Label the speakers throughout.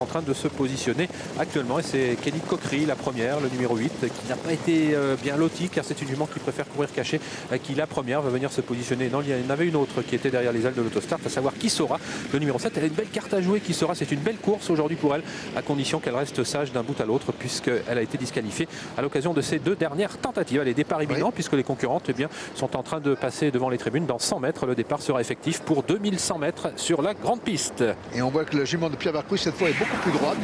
Speaker 1: En train de se positionner actuellement et c'est Kelly Coquery, la première, le numéro 8, qui n'a pas été bien lotie car c'est une jument qui préfère courir cachée, qui la première va venir se positionner. Non, il y en avait une autre qui était derrière les ailes de l'autostart, à savoir Kisora, le numéro 7. Elle a une belle carte à jouer, Kisora, c'est une belle course aujourd'hui pour elle, à condition qu'elle reste sage d'un bout à l'autre puisqu'elle a été disqualifiée à l'occasion de ses deux dernières tentatives. Elle est départ imminent puisque les concurrentes sont en train de passer devant les tribunes. Dans 100 mètres, le départ sera effectif pour 2100 mètres sur la grande piste.
Speaker 2: Et on voit que le jument de Pierre Barcouy cette fois est beaucoup plus droite,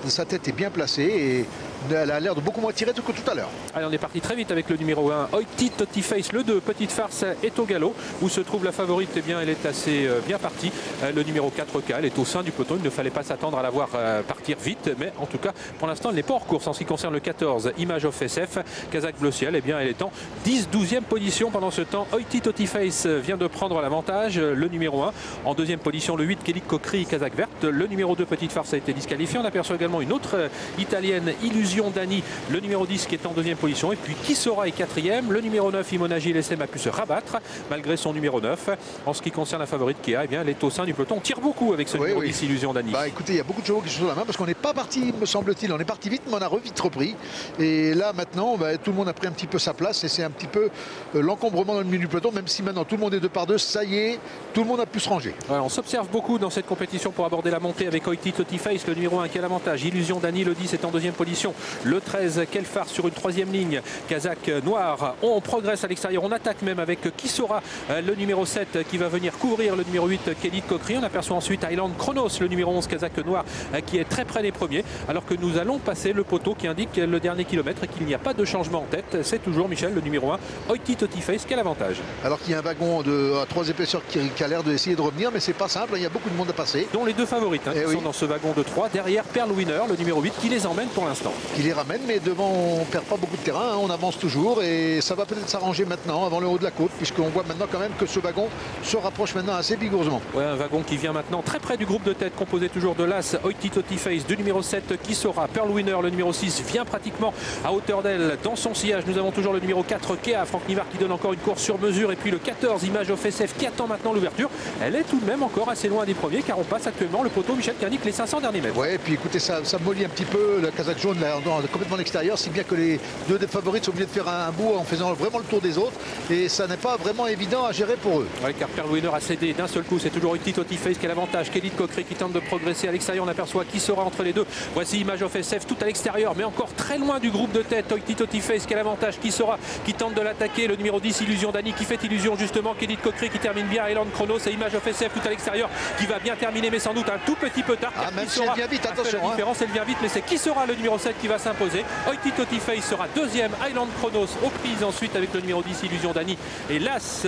Speaker 2: sa tête est bien placée et elle a l'air de beaucoup moins tirer que tout à l'heure.
Speaker 1: Allez, on est parti très vite avec le numéro 1, Oiti Totiface, le 2, Petite Farce est au galop. Où se trouve la favorite? Eh bien, elle est assez bien partie. Le numéro 4K, elle est au sein du peloton. Il ne fallait pas s'attendre à la voir partir vite, mais en tout cas, pour l'instant, elle n'est pas hors course. En ce qui concerne le 14, Image of SF, Kazakh Bleu Ciel, eh bien, elle est en 10-12e position pendant ce temps. Oiti Totiface vient de prendre l'avantage. Le numéro 1, en deuxième position, le 8, Kelly Coquery, Kazakh Verte. Le numéro 2, Petite Farce, a été disqualifié. On aperçoit également une autre italienne, Illusion Dani, le numéro 10 qui est en deuxième position. Et puis Kisora est quatrième. Le numéro 9, Imona JLSM, a pu se rabattre malgré son numéro 9. En ce qui concerne la favorite Kia, eh bien, elle est au sein du peloton. On tire beaucoup avec ce numéro 10, Illusion Dani.
Speaker 2: Bah, écoutez, il y a beaucoup de chevaux qui sont sur la main parce qu'on n'est pas parti, me semble-t-il. On est parti vite, mais on a vite repris. Et là, maintenant, tout le monde a pris un petit peu sa place et c'est un petit peu l'encombrement dans le milieu du peloton. Même si maintenant tout le monde est 2 par 2, ça y est, tout le monde a pu se ranger.
Speaker 1: Ouais, on s'observe beaucoup dans cette compétition pour aborder la montée avec Oiti Totiface, le numéro 1 qui a l'avantage. Illusion Dani, le 10 est en deuxième position. Le 13, Kelfar sur une troisième ligne. Kazakh Noir, on progresse à l'extérieur. On attaque même avec Kisora, le numéro 7 qui va venir couvrir le numéro 8, Kelly Coquery. On aperçoit ensuite Highland Chronos, le numéro 11, Kazakh Noir, qui est très près des premiers. Alors que nous allons passer le poteau qui indique le dernier kilomètre et qu'il n'y a pas de changement en tête. C'est toujours Michel, le numéro 1, Oiti Totiface, qui a l'avantage.
Speaker 2: Alors qu'il y a un wagon à 3 épaisseurs qui a l'air d'essayer de revenir, mais c'est pas simple. Il y a beaucoup de monde à passer.
Speaker 1: Dont les deux favorites qui sont dans ce wagon de 3. Derrière, Pearl Winner, le numéro 8, qui les emmène pour l'instant.
Speaker 2: Qui les ramène, mais devant, on perd pas beaucoup de terrain. On avance toujours et ça va peut-être s'arranger maintenant avant le haut de la côte, puisqu'on voit maintenant quand même que ce wagon se rapproche maintenant assez vigoureusement.
Speaker 1: Ouais, un wagon qui vient maintenant très près du groupe de tête, composé toujours de l'As, Oiti Totiface, du numéro 7, Kisora, Pearl Winner, le numéro 6, vient pratiquement à hauteur d'elle dans son sillage. Nous avons toujours le numéro 4, Kea, Franck Nivard, qui donne encore une course sur mesure. Et puis le 14, Image of SF, qui attend maintenant l'ouverture. Elle est tout de même encore assez loin des premiers, car on passe actuellement le poteau, Michel, qui indique les 500 derniers mètres.
Speaker 2: Ouais, et puis écoutez, ça mollit un petit peu le Kazakh jaune là, complètement à l'extérieur, si bien que les deux des favorites sont obligés de faire un bout en faisant vraiment le tour des autres. Et ça n'est pas vraiment évident à gérer pour eux.
Speaker 1: Ouais, car Pearl Winner a cédé d'un seul coup. C'est toujours Oiti Totiface qui a l'avantage. Kelly Coquery qui tente de progresser à l'extérieur. On aperçoit qui sera entre les deux. Voici Image of SF tout à l'extérieur, mais encore très loin du groupe de tête. Oiti Totiface qui a l'avantage. Qui sera, qui tente de l'attaquer. Le numéro 10, Illusion Dani, qui fait illusion justement. Kelly Coquery qui termine bien. Highland Chronos et Image of SF tout à l'extérieur, qui va bien terminer, mais sans doute un tout petit peu tard.
Speaker 2: Même si elle vient vite, attention.
Speaker 1: La différence, elle vient vite, mais c'est qui sera le numéro 7 qui va s'imposer. Oiti Totiface sera deuxième. Highland Chronos aux prises ensuite avec le numéro 10, Illusion Dani. Et l'As,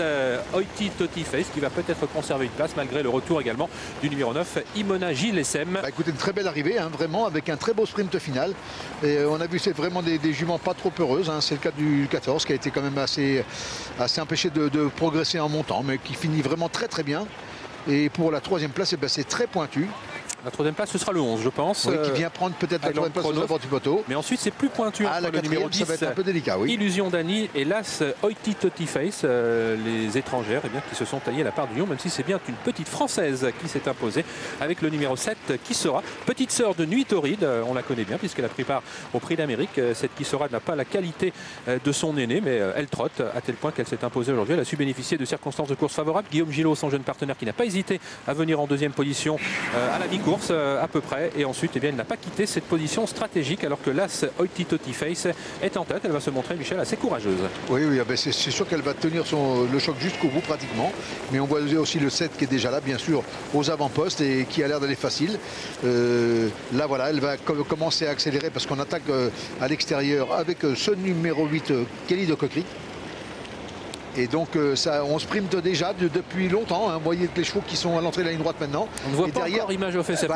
Speaker 1: Oiti Totiface, qui va peut-être conserver une place malgré le retour également du numéro 9, Imona JLSM.
Speaker 2: Écoutez, une très belle arrivée, vraiment, avec un très beau sprint final. Et on a vu, c'est vraiment des juments pas trop heureuses. C'est le cas du 14 qui a été quand même assez empêché de progresser en montant, mais qui finit vraiment très très bien. Et pour la troisième place, c'est très pointu.
Speaker 1: La troisième place, ce sera le 11, je pense.
Speaker 2: Oui, qui vient prendre peut-être la troisième place aux abords du poteau.
Speaker 1: Mais ensuite, c'est plus pointu.
Speaker 2: Le numéro 10, ça va être un peu délicat, oui.
Speaker 1: Illusion Dani et l'As, Oiti Totiface, les étrangères qui se sont taillées la part du lion, même si c'est bien une petite Française qui s'est imposée avec le numéro 7, qui sera petite sœur de Nuit Torride. On la connaît bien puisqu'elle a pris part au Prix d'Amérique. Cette qui sera n'a pas la qualité de son aîné, mais elle trotte à tel point qu'elle s'est imposée aujourd'hui. Elle a su bénéficier de circonstances de course favorables. Guillaume Gillot, son jeune partenaire, qui n'a pas hésité à venir en deuxième position à la mi-course à peu près, et ensuite elle n'a pas quitté cette position stratégique alors que l'As, Oiti Totiface, est en tête. Elle va se montrer, Michel, assez courageuse.
Speaker 2: Oui, c'est sûr qu'elle va tenir le choc jusqu'au bout pratiquement, mais on voit aussi le 7 qui est déjà là, bien sûr, aux avant-postes et qui a l'air d'aller facile. Là voilà, elle va commencer à accélérer parce qu'on attaque à l'extérieur avec ce numéro 8, Kelly Coquery. Et donc on sprinte déjà depuis longtemps. Vous voyez les chevaux qui sont à l'entrée de la ligne droite maintenant.
Speaker 1: On ne voit pas encore Image of SF.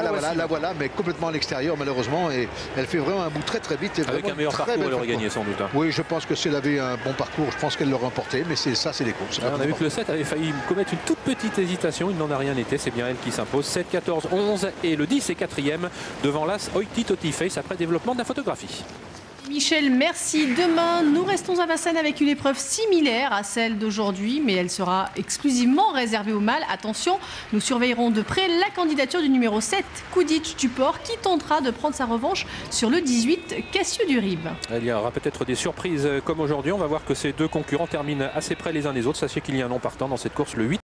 Speaker 2: Voilà, mais complètement à l'extérieur malheureusement. Et elle fait vraiment un bout très très vite.
Speaker 1: Avec un meilleur parcours, elle aurait gagné sans doute.
Speaker 2: Oui, je pense que si elle avait un bon parcours, je pense qu'elle l'aurait emporté. Mais c'est les courses.
Speaker 1: On a vu que le 7 avait failli commettre une toute petite hésitation. Il n'en a rien été. C'est bien elle qui s'impose. 7, 14, 11 et le 10 est quatrième devant l'As, Oiti Totiface après développement de la photographie.
Speaker 3: Michel, merci. Demain, nous restons à Vincennes avec une épreuve similaire à celle d'aujourd'hui, mais elle sera exclusivement réservée aux mâles. Attention, nous surveillerons de près la candidature du numéro 7, Kudic Duport, qui tentera de prendre sa revanche sur le 18, Cassius du Rib.
Speaker 1: Il y aura peut-être des surprises comme aujourd'hui. On va voir que ces deux concurrents terminent assez près les uns des autres. Sachez qu'il y a un non partant dans cette course, le 8.